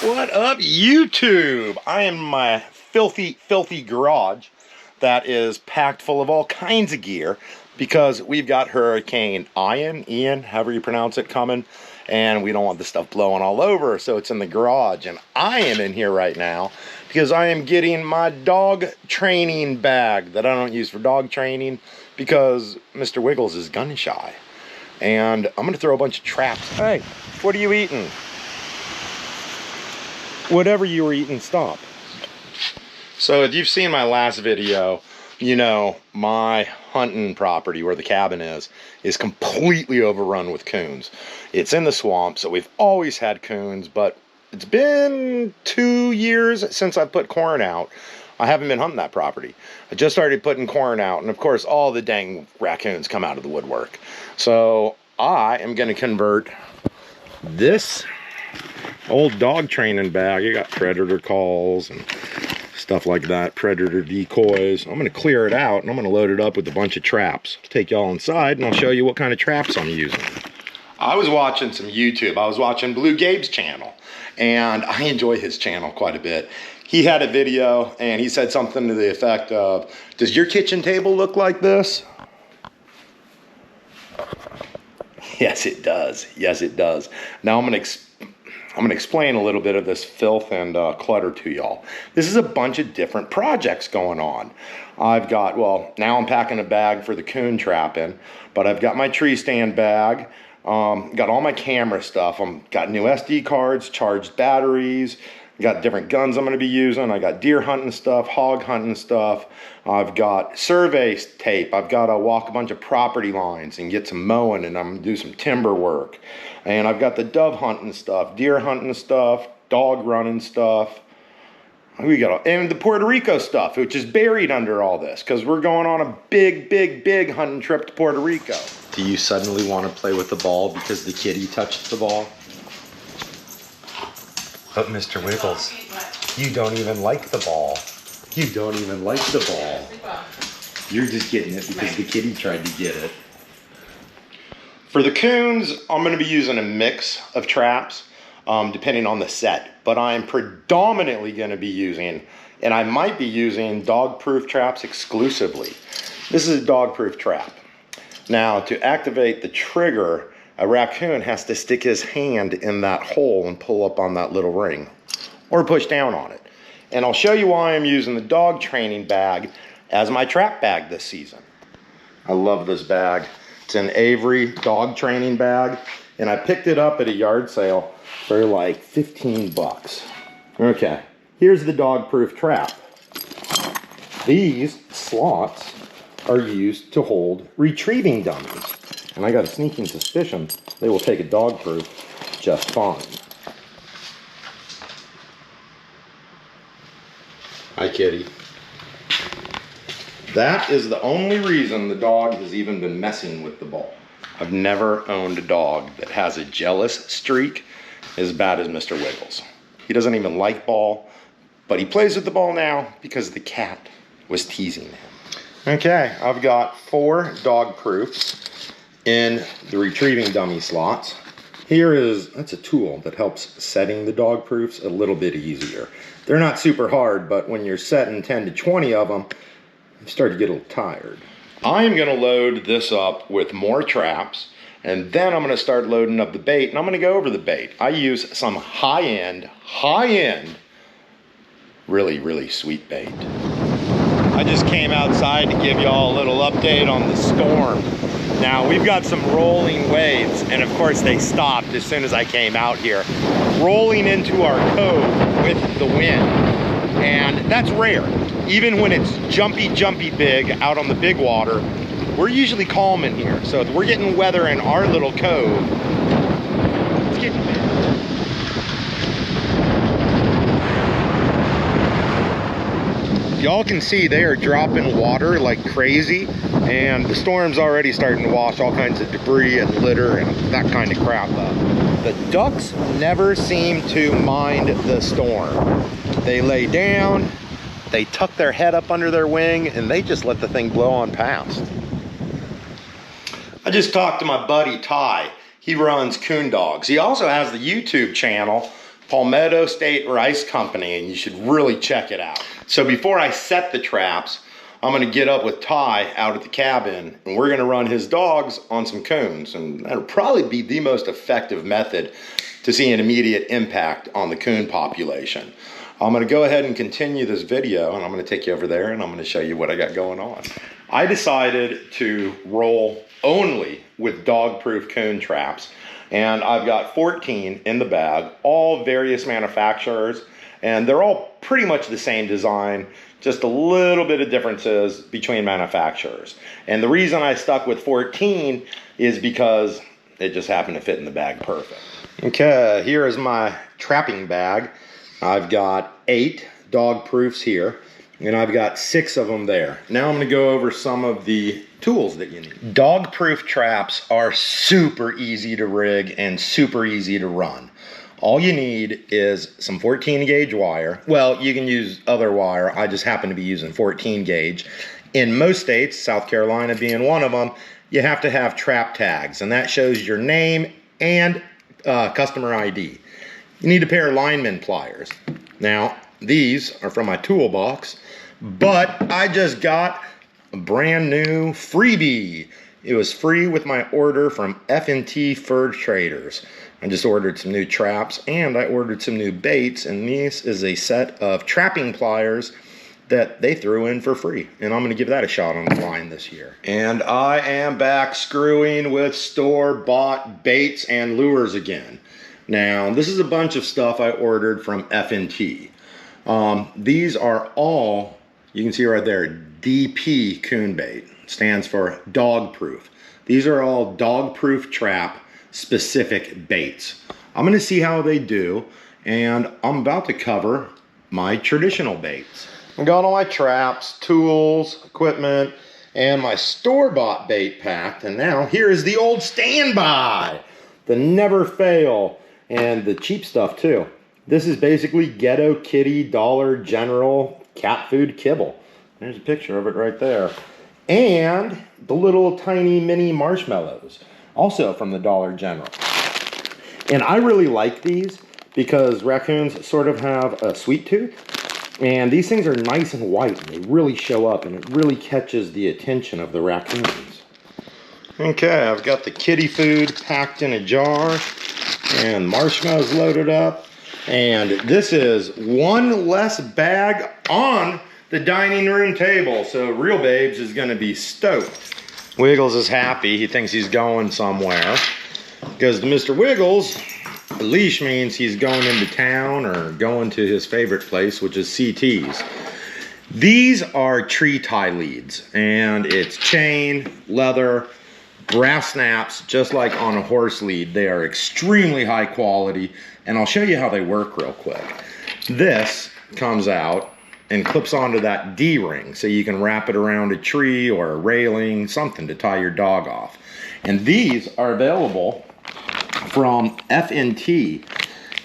What up, YouTube? I am in my filthy garage that is packed full of all kinds of gear because we've got Hurricane Ian, however you pronounce it, coming, and we don't want the stuff blowing all over, so it's in the garage. And I am in here right now because I am getting my dog training bag that I don't use for dog training because Mr. Wiggles is gun shy. And I'm gonna throw a bunch of traps. Hey, what are you eating? Whatever you were eating, stop. So if you've seen my last video, you know my hunting property where the cabin is completely overrun with coons. It's in the swamp, so we've always had coons, but it's been 2 years since I put corn out. I haven't been hunting that property. I just started putting corn out, and of course all the dang raccoons come out of the woodwork. So I am going to convert this old dog training bag. You got predator calls and stuff like that, predator decoys. I'm going to clear it out and I'm going to load it up with a bunch of traps. I'll take y'all inside and I'll show you what kind of traps I'm using. I was watching some YouTube. I was watching Blue Gabe's channel, and I enjoy his channel quite a bit. He had a video and he said something to the effect of, does your kitchen table look like this? Yes, it does. Yes, it does. Now I'm going to explain a little bit of this filth and clutter to y'all. This is a bunch of different projects going on. I've got, well, now I'm packing a bag for the coon trapping, but I've got my tree stand bag, got all my camera stuff. Got new SD cards, charged batteries, got different guns I'm going to be using. I got deer hunting stuff, hog hunting stuff. I've got survey tape. I've got to walk a bunch of property lines and get some mowing, and I'm going to do some timber work. And I've got the dove hunting stuff, deer hunting stuff, dog running stuff. And the Puerto Rico stuff, which is buried under all this, because we're going on a big hunting trip to Puerto Rico. Do you suddenly want to play with the ball because the kitty touched the ball? But Mr. Wiggles, you don't even like the ball. You don't even like the ball. You're just getting it because the kitty tried to get it. For the coons, I'm going to be using a mix of traps, depending on the set. But I'm predominantly going to be using, and I might be using, dog-proof traps exclusively. This is a dog-proof trap. Now, to activate the trigger, a raccoon has to stick his hand in that hole and pull up on that little ring, or push down on it. And I'll show you why I'm using the dog training bag as my trap bag this season. I love this bag. It's an Avery dog training bag, and I picked it up at a yard sale for like 15 bucks. Okay, here's the dog-proof trap. These slots are used to hold retrieving dummies, and I got a sneaking suspicion they will take a dog-proof just fine. Hi, kitty. That is the only reason the dog has even been messing with the ball. I've never owned a dog that has a jealous streak as bad as Mr. Wiggles. He doesn't even like ball, but he plays with the ball now because the cat was teasing him. Okay, I've got 4 dog proofs in the retrieving dummy slots. That's a tool that helps setting the dog proofs a little bit easier. They're not super hard, but when you're setting 10 to 20 of them, you start to get a little tired. I'm going to load this up with more traps, and then I'm going to start loading up the bait, and I'm going to go over the bait. I use some high-end, really sweet bait. I just came outside to give y'all a little update on the storm. Now, we've got some rolling waves, and of course they stopped as soon as I came out here, rolling into our cove with the wind, and that's rare. Even when it's jumpy big out on the big water, we're usually calm in here. So if we're getting weather in our little cove, it's getting bad. Y'all can see they are dropping water like crazy, and the storm's already starting to wash all kinds of debris and litter and that kind of crap up. The ducks never seem to mind the storm. They lay down, they tuck their head up under their wing, and they just let the thing blow on past. I just talked to my buddy Ty. He runs Coon Dogs. He also has the YouTube channel Palmetto State Rice Company, and you should really check it out. So before I set the traps, I'm gonna get up with Ty out at the cabin, and we're gonna run his dogs on some coons, and that'll probably be the most effective method to see an immediate impact on the coon population. I'm gonna go ahead and continue this video, and I'm gonna take you over there, and I'm gonna show you what I got going on. I decided to roll only with dog-proof coon traps, and I've got 14 in the bag, all various manufacturers, and they're all pretty much the same design, just a little bit of differences between manufacturers. And the reason I stuck with 14 is because it just happened to fit in the bag perfect. Okay, here is my trapping bag. I've got 8 dog proofs here, and I've got 6 of them there. Now I'm gonna go over some of the tools that you need. Dog proof traps are super easy to rig and super easy to run. All you need is some 14 gauge wire. Well, you can use other wire. I just happen to be using 14 gauge. In most states, South Carolina being one of them, you have to have trap tags, and that shows your name and customer ID. You need a pair of lineman pliers. Now, these are from my toolbox, but I just got a brand new freebie. It was free with my order from F&T Fur Traders. I just ordered some new traps, and I ordered some new baits, and this is a set of trapping pliers that they threw in for free, and I'm gonna give that a shot on the line this year. And I am back screwing with store-bought baits and lures again. Now, this is a bunch of stuff I ordered from F&T. These are all, you can see right there, DP coon bait. Stands for dog proof. These are all dog proof trap specific baits. I'm gonna see how they do, and I'm about to cover my traditional baits. I've got all my traps, tools, equipment, and my store-bought bait packed, and now here is the old standby, the never fail, and the cheap stuff too. This is basically Ghetto Kitty Dollar General cat food kibble. There's a picture of it right there. And the little tiny mini marshmallows, also from the Dollar General. And I really like these because raccoons sort of have a sweet tooth, and these things are nice and white, and they really show up, and it really catches the attention of the raccoons. Okay, I've got the kitty food packed in a jar, and marshmallows loaded up, and this is one less bag on the dining room table, so Real Babes is gonna be stoked. Wiggles is happy. He thinks he's going somewhere, because to Mr. Wiggles, a leash means he's going into town or going to his favorite place, which is CT's. These are tree tie leads, and it's chain, leather, brass snaps, just like on a horse lead. They are extremely high quality, and I'll show you how they work real quick. This comes out and clips onto that D-ring, so you can wrap it around a tree or a railing, something to tie your dog off. And these are available from F&T,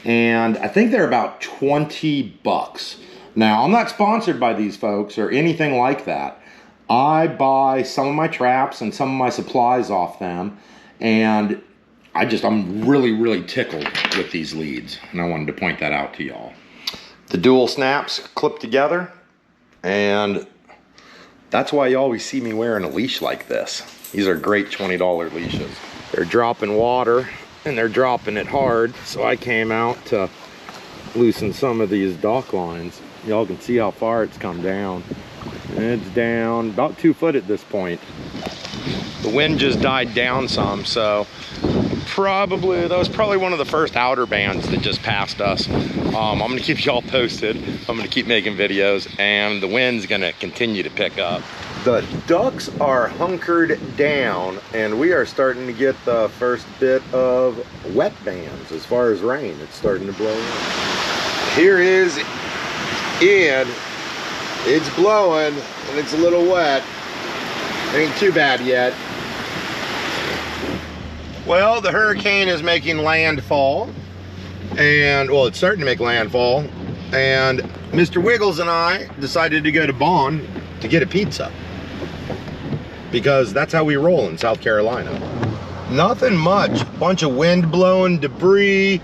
and I think they're about 20 bucks. Now, I'm not sponsored by these folks or anything like that. I buy some of my traps and some of my supplies off them, and I'm really tickled with these leads, and I wanted to point that out to y'all. The dual snaps clip together, and that's why you always see me wearing a leash like this. These are great $20 leashes. They're dropping water, and they're dropping it hard, so I came out to loosen some of these dock lines. Y'all can see how far it's come down. And it's down about 2 foot at this point. The wind just died down some, so that was probably one of the first outer bands that just passed us. I'm gonna keep y'all posted. I'm gonna keep making videos, and the wind's gonna continue to pick up. The ducks are hunkered down, and we are starting to get the first bit of wet bands as far as rain. It's starting to blow in. Here is Ian. It's blowing, and it's a little wet. Ain't too bad yet. Well, the hurricane is making landfall, and well, it's starting to make landfall, and Mr. Wiggles and I decided to go to Bond to get a pizza, because that's how we roll in South Carolina. Nothing much, bunch of wind blowing, debris,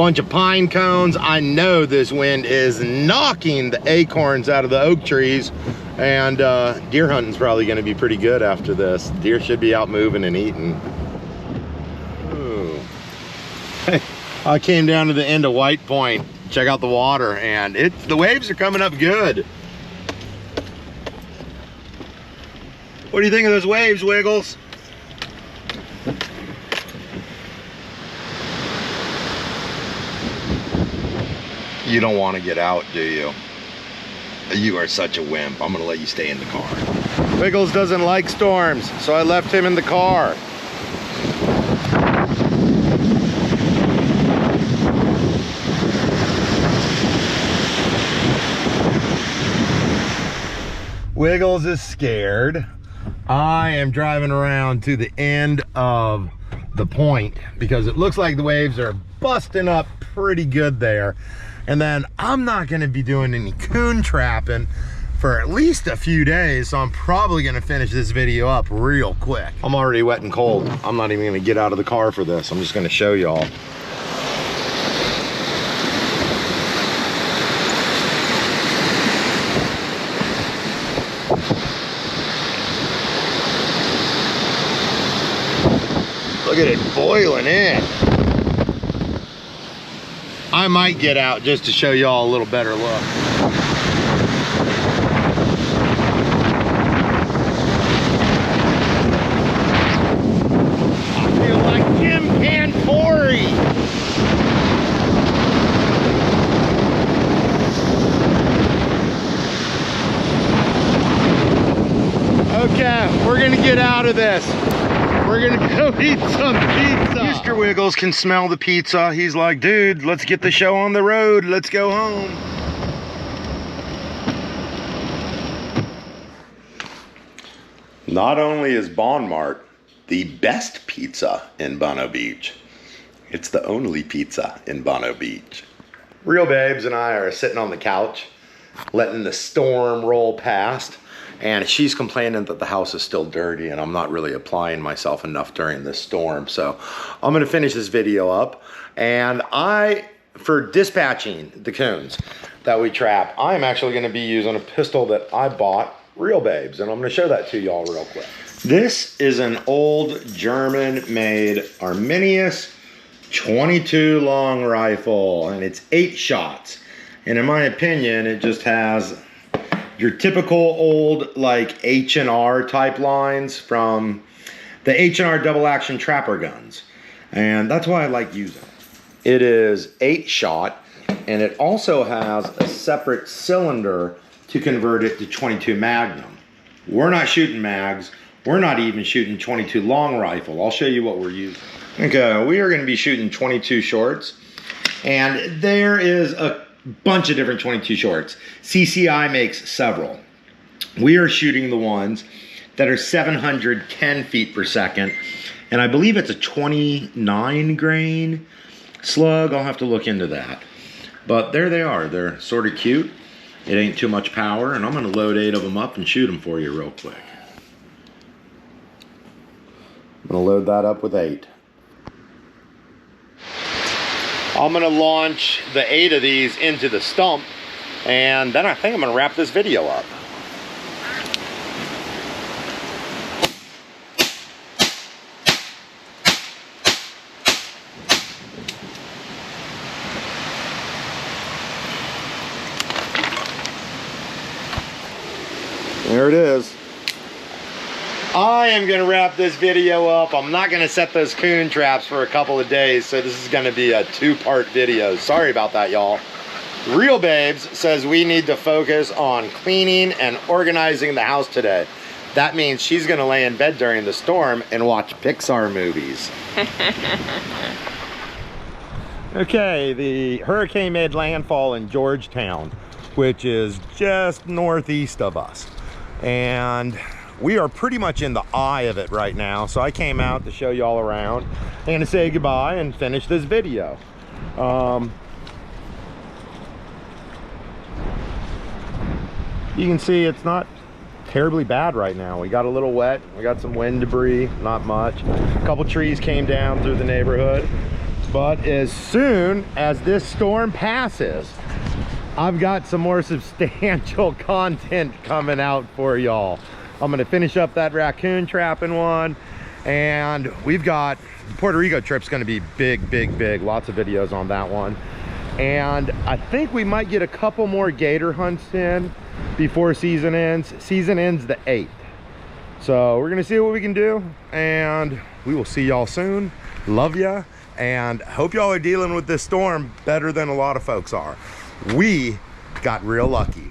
bunch of pine cones. I know this wind is knocking the acorns out of the oak trees, and deer hunting's probably going to be pretty good after this. Deer should be out moving and eating. Ooh. Hey, I came down to the end of White Point, check out the water, and the waves are coming up good. What do you think of those waves, Wiggles? You don't want to get out, do you? You are such a wimp. I'm gonna let you stay in the car. Wiggles doesn't like storms, so I left him in the car. Wiggles is scared. I am driving around to the end of the point because it looks like the waves are busting up pretty good there. And then I'm not gonna be doing any coon trapping for at least a few days, so I'm probably gonna finish this video up real quick. I'm already wet and cold. I'm not even gonna get out of the car for this. I'm just gonna show y'all. Look at it boiling in. I might get out just to show y'all a little better look. I feel like Jim Cantori. Okay, we're gonna get out of this. We're gonna go eat some pizza. Mr. Wiggles can smell the pizza. He's like, dude, let's get the show on the road. Let's go home. Not only is Bon Mart the best pizza in Bono Beach, it's the only pizza in Bono Beach. Real Babes and I are sitting on the couch, letting the storm roll past. And she's complaining that the house is still dirty and I'm not really applying myself enough during this storm. So I'm gonna finish this video up. And for dispatching the coons that we trap, I'm actually gonna be using a pistol that I bought, Real Babes. And I'm gonna show that to y'all real quick. This is an old German-made Arminius 22 long rifle, and it's 8 shots. And in my opinion, it just has your typical old like H&R type lines from the H&R double action trapper guns. And that's why I like using it. It is 8 shot, and it also has a separate cylinder to convert it to 22 Magnum. We're not shooting mags. We're not even shooting 22 long rifle. I'll show you what we're using. Okay, we are gonna be shooting 22 shorts, and there is a bunch of different 22 shorts. CCI makes several. We are shooting the ones that are 710 feet per second, and I believe it's a 29 grain slug. I'll have to look into that. But there they are. They're sort of cute. It ain't too much power, and I'm gonna load 8 of them up and shoot them for you real quick. I'm gonna load that up with 8. I'm gonna launch the 8 of these into the stump, and then I think I'm gonna wrap this video up. There it is. I am gonna wrap this video up. I'm not gonna set those coon traps for a couple of days, so this is gonna be a 2-part video. Sorry about that, y'all. Real Babes says we need to focus on cleaning and organizing the house today. That means she's gonna lay in bed during the storm and watch Pixar movies. Okay, the hurricane made landfall in Georgetown, which is just northeast of us. And we are pretty much in the eye of it right now, so I came out to show y'all around and to say goodbye and finish this video. You can see it's not terribly bad right now. We got a little wet, we got some wind debris, not much. A couple trees came down through the neighborhood, But as soon as this storm passes, I've got some more substantial content coming out for y'all. I'm gonna finish up that raccoon trapping one, and we've got Puerto Rico trip's gonna be big, big, big. Lots of videos on that one. And I think we might get a couple more gator hunts in before season ends. Season ends the 8th. So we're gonna see what we can do, and we will see y'all soon. Love ya, and hope y'all are dealing with this storm better than a lot of folks are. We got real lucky.